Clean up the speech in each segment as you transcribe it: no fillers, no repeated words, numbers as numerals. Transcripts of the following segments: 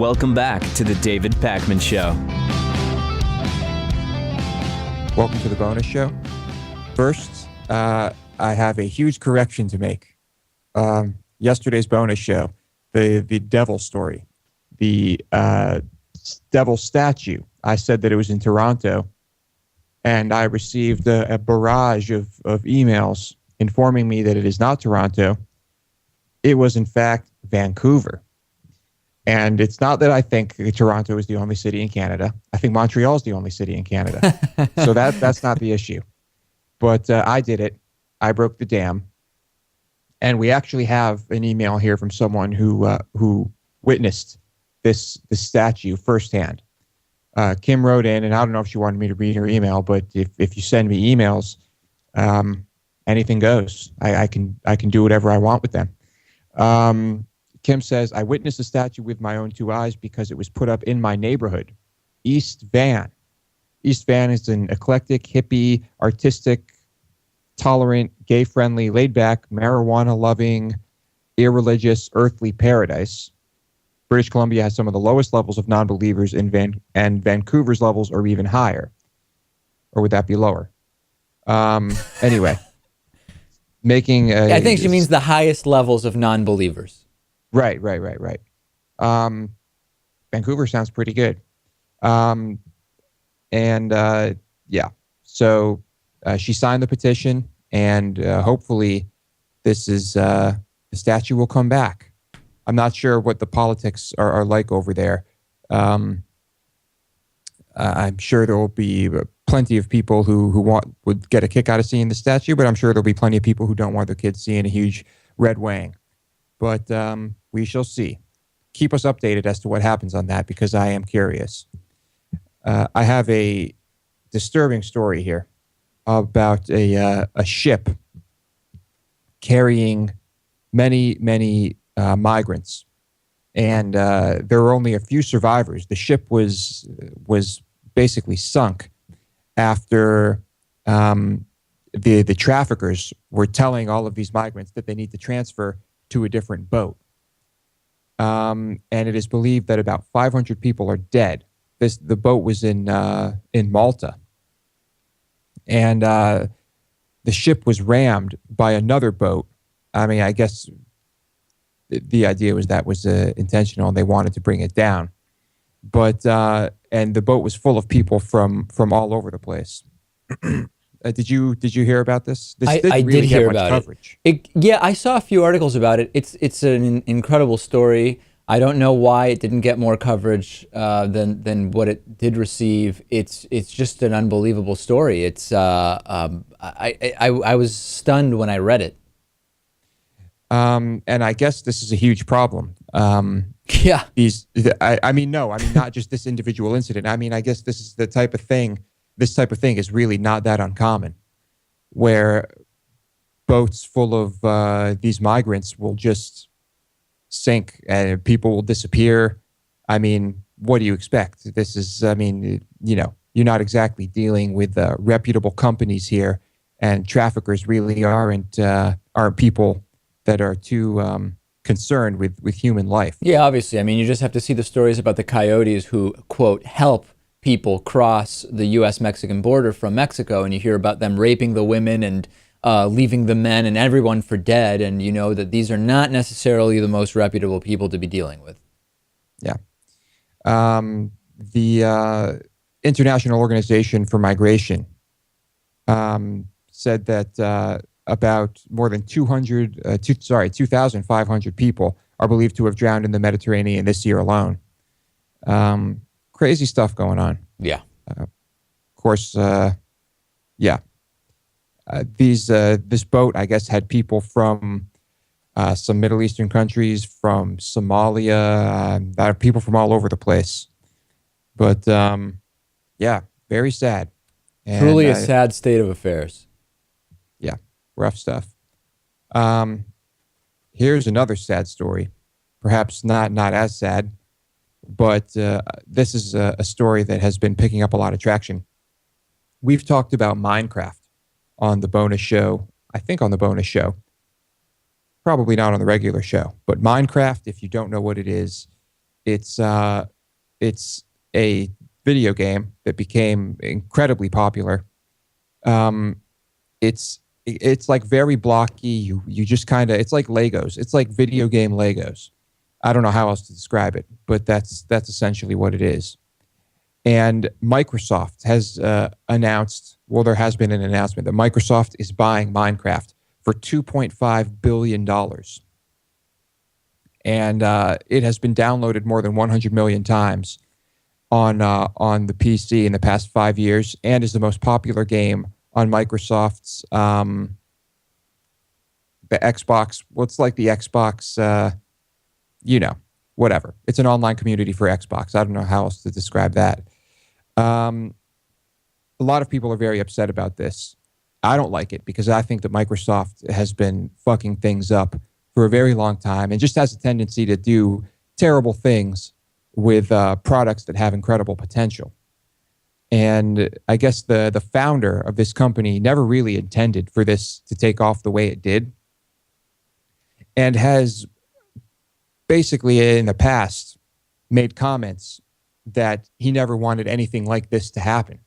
Welcome back to the David Pakman Show. Welcome to the bonus show. First, I have a huge correction to make. Yesterday's bonus show, the devil story, the devil statue, I said that it was in Toronto, and I received a barrage of emails informing me that it is not Toronto. It was, in fact, Vancouver. And it's not that I think Toronto is the only city in Canada. I think Montreal is the only city in Canada. So that's not the issue. But I did it. I broke the dam. And we actually have an email here from someone who witnessed this statue firsthand. Kim wrote in, and I don't know if she wanted me to read her email, but if you send me emails, anything goes. I can do whatever I want with them. Kim says, I witnessed the statue with my own two eyes because it was put up in my neighborhood, East Van. East Van is an eclectic, hippie, artistic, tolerant, gay-friendly, laid-back, marijuana-loving, irreligious, earthly paradise. British Columbia has some of the lowest levels of non-believers and Vancouver's levels are even higher. Or would that be lower? Anyway. I think she means the highest levels of non-believers. Right. Vancouver sounds pretty good. So she signed the petition, and hopefully this is the statue will come back. I'm not sure what the politics are like over there. I'm sure there will be plenty of people who would get a kick out of seeing the statue, but I'm sure there'll be plenty of people who don't want their kids seeing a huge red wang. But we shall see. Keep us updated as to what happens on that, because I am curious. I have a disturbing story here about a ship carrying many migrants, and there were only a few survivors. The ship was basically sunk after the traffickers were telling all of these migrants that they need to transfer to a different boat. And it is believed that about 500 people are dead. The boat was in Malta. And the ship was rammed by another boat. I mean, I guess the idea was that was intentional and they wanted to bring it down. But, and the boat was full of people from all over the place. Did you hear about this? I did hear about it. Yeah, I saw a few articles about it. It's an incredible story. I don't know why it didn't get more coverage than what it did receive. It's just an unbelievable story. It's I was stunned when I read it. And I guess this is a huge problem. Yeah. I mean, not just this individual incident. I mean, I guess this is the type of thing. This type of thing is really not that uncommon, where boats full of these migrants will just sink and people will disappear. I mean, what do you expect? This is, I mean, you're not exactly dealing with reputable companies here, and traffickers really aren't people that are too concerned with human life. Yeah, obviously. I mean, you just have to see the stories about the coyotes who, quote, help people cross the U.S.-Mexican border from Mexico, and you hear about them raping the women and leaving the men and everyone for dead, and you know that these are not necessarily the most reputable people to be dealing with. Yeah. The International Organization for Migration said that about more than 2,500 people are believed to have drowned in the Mediterranean this year alone. Crazy stuff going on. Yeah. Of course, yeah. This boat, I guess, had people from some Middle Eastern countries, from Somalia, people from all over the place. But, yeah, very sad. And, truly a sad state of affairs. Yeah, rough stuff. Here's another sad story. Perhaps not as sad, but this is a story that has been picking up a lot of traction. We've talked about Minecraft on the bonus show, I think on the bonus show, probably not on the regular show, but Minecraft, if you don't know what it is It's a video game that became incredibly popular. Um, it's like very blocky. You just kind of, it's like Legos. It's like video game Legos. I don't know how else to describe it, but that's essentially what it is. And Microsoft has announced, well, there has been an announcement that Microsoft is buying Minecraft for $2.5 billion. And it has been downloaded more than 100 million times on the PC in the past 5 years, and is the most popular game on Microsoft's the Xbox. What's like the Xbox? Whatever. It's an online community for Xbox. I don't know how else to describe that. A lot of people are very upset about this. I don't like it because I think that Microsoft has been fucking things up for a very long time and just has a tendency to do terrible things with products that have incredible potential. And I guess the founder of this company never really intended for this to take off the way it did, and has basically in the past made comments that he never wanted anything like this to happen.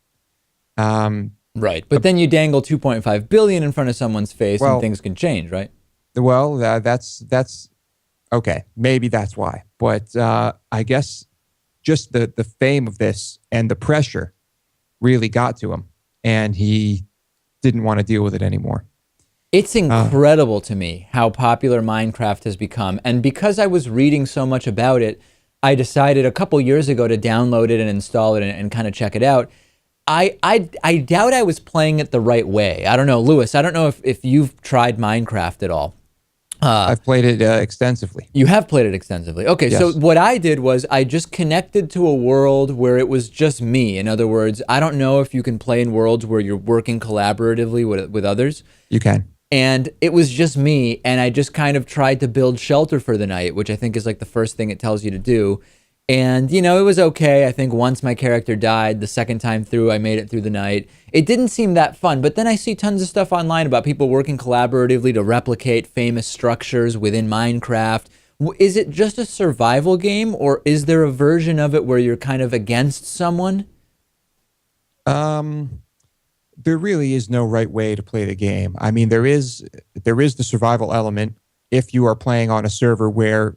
Right, but then you dangle 2.5 billion in front of someone's face, and things can change, right? Well, that's okay. Maybe that's why. But I guess just the fame of this and the pressure really got to him, and he didn't want to deal with it anymore. It's incredible to me how popular Minecraft has become. And because I was reading so much about it, I decided a couple years ago to download it and install it and kind of check it out. I doubt I was playing it the right way. I don't know, Lewis, I don't know if you've tried Minecraft at all. I've played it extensively. You have played it extensively. Okay, yes. So what I did was I just connected to a world where it was just me. In other words, I don't know if you can play in worlds where you're working collaboratively with others. You can. And it was just me, and I just kind of tried to build shelter for the night, which I think is like the first thing it tells you to do. And, you know, it was okay. I think once my character died, the second time through, I made it through the night. It didn't seem that fun, but then I see tons of stuff online about people working collaboratively to replicate famous structures within Minecraft. Is it just a survival game, or is there a version of it where you're kind of against someone? There really is no right way to play the game. I mean, there is the survival element if you are playing on a server where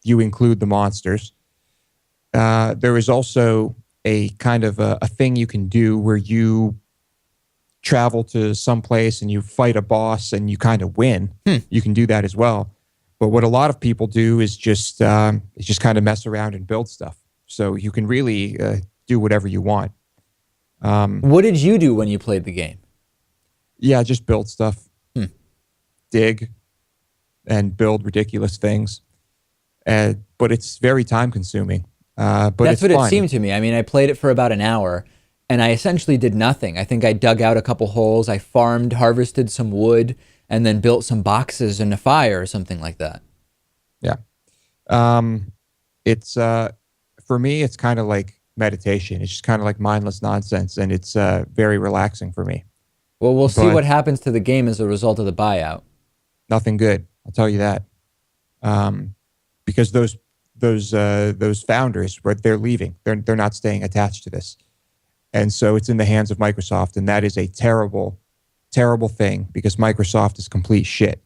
you include the monsters. There is also a kind of a thing you can do where you travel to some place and you fight a boss and you kind of win. You can do that as well. But what a lot of people do is just kind of mess around and build stuff. So you can really do whatever you want. What did you do when you played the game? Yeah, just build stuff, dig, and build ridiculous things. But it's very time consuming. But that's what fun. It seemed to me. I mean, I played it for about an hour, and I essentially did nothing. I think I dug out a couple holes, I farmed, harvested some wood, and then built some boxes and a fire or something like that. Yeah. It's for me, it's kind of like meditation. It's just kind of like mindless nonsense, and it's very relaxing for me. Well, we'll see what happens to the game as a result of the buyout. Nothing good, I'll tell you that. Because those founders, right, they're leaving. They're not staying attached to this, and so it's in the hands of Microsoft, and that is a terrible, terrible thing because Microsoft is complete shit.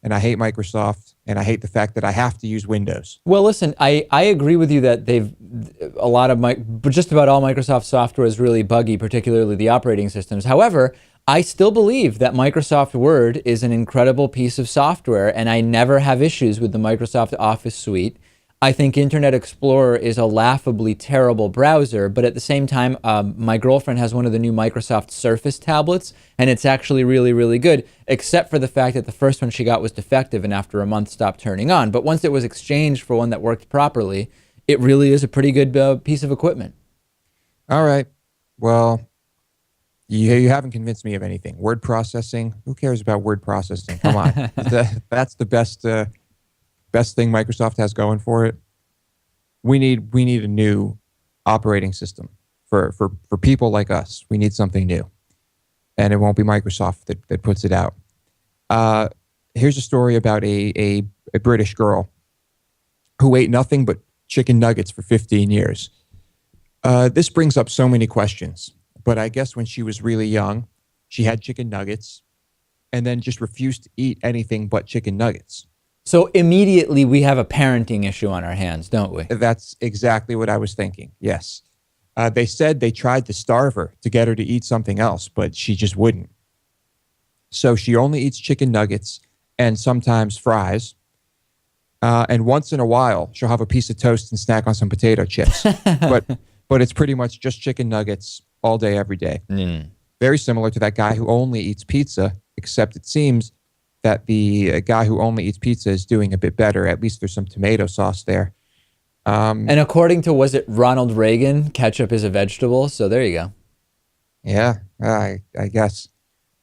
And I hate Microsoft, and I hate the fact that I have to use Windows. Well, listen, I agree with you that but just about all Microsoft software is really buggy, particularly the operating systems. However, I still believe that Microsoft Word is an incredible piece of software, and I never have issues with the Microsoft Office suite. I think Internet Explorer is a laughably terrible browser, but at the same time, my girlfriend has one of the new Microsoft Surface tablets, and it's actually really, really good, except for the fact that the first one she got was defective and after a month stopped turning on. But once it was exchanged for one that worked properly, it really is a pretty good piece of equipment. All right. Well, you haven't convinced me of anything. Word processing, who cares about word processing? Come on. That's the best thing Microsoft has going for it. We need a new operating system for people like us. We need something new, and it won't be Microsoft that puts it out. Here's a story about a British girl who ate nothing but chicken nuggets for 15 years. This brings up so many questions, but I guess when she was really young, she had chicken nuggets and then just refused to eat anything but chicken nuggets. So immediately we have a parenting issue on our hands, don't we? That's exactly what I was thinking. Yes. They said they tried to starve her to get her to eat something else, but she just wouldn't. So she only eats chicken nuggets and sometimes fries. And once in a while, she'll have a piece of toast and snack on some potato chips. but it's pretty much just chicken nuggets all day, every day. Very similar to that guy who only eats pizza, except it seems that the guy who only eats pizza is doing a bit better. At least there's some tomato sauce there. And according to, was it Ronald Reagan, ketchup is a vegetable? So there you go. Yeah, I guess.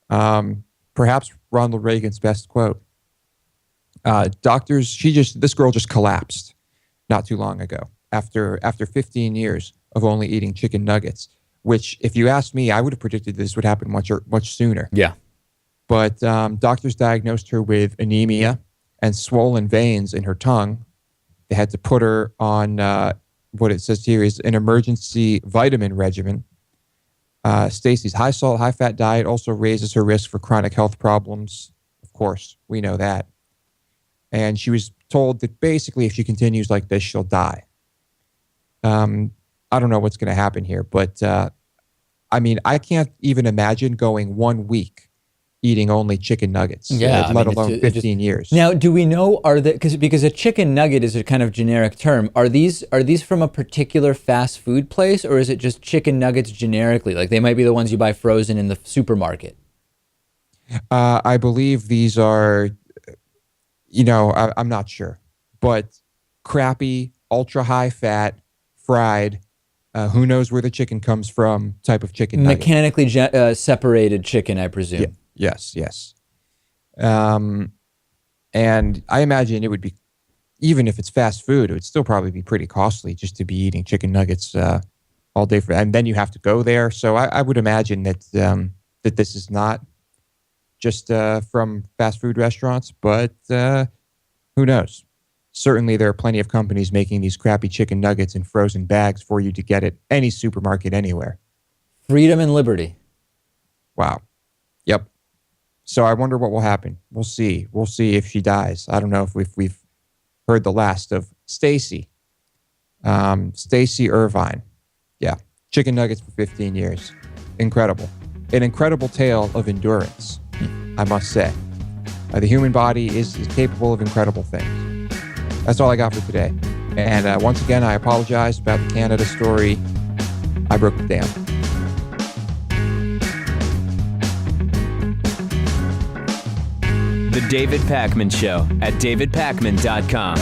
Perhaps Ronald Reagan's best quote. This girl just collapsed not too long ago after 15 years of only eating chicken nuggets, which, if you asked me, I would have predicted this would happen much sooner. Yeah. But doctors diagnosed her with anemia and swollen veins in her tongue. They had to put her on what it says here is an emergency vitamin regimen. Stacy's high salt, high fat diet also raises her risk for chronic health problems. Of course, we know that. And she was told that basically if she continues like this, she'll die. I don't know what's going to happen here, but I mean, I can't even imagine going 1 week eating only chicken nuggets, let alone 15 years. Now, do we know, because a chicken nugget is a kind of generic term, are these from a particular fast food place, or is it just chicken nuggets generically? Like they might be the ones you buy frozen in the supermarket. I believe these are, I'm not sure, but crappy, ultra high fat, fried, who knows where the chicken comes from type of chicken nugget. Mechanically separated chicken, I presume. Yeah. Yes. And I imagine it would be, even if it's fast food, it would still probably be pretty costly just to be eating chicken nuggets all day. And then you have to go there. So I would imagine that this is not just from fast food restaurants, but who knows? Certainly there are plenty of companies making these crappy chicken nuggets in frozen bags for you to get at any supermarket anywhere. Freedom and liberty. Wow. Yep. So I wonder what will happen. We'll see. We'll see if she dies. I don't know if we've heard the last of Stacy. Stacy Irvine. Yeah. Chicken nuggets for 15 years. Incredible. An incredible tale of endurance, I must say. The human body is capable of incredible things. That's all I got for today. And once again, I apologize about the Canada story. I broke the dam. The David Pakman Show at davidpakman.com.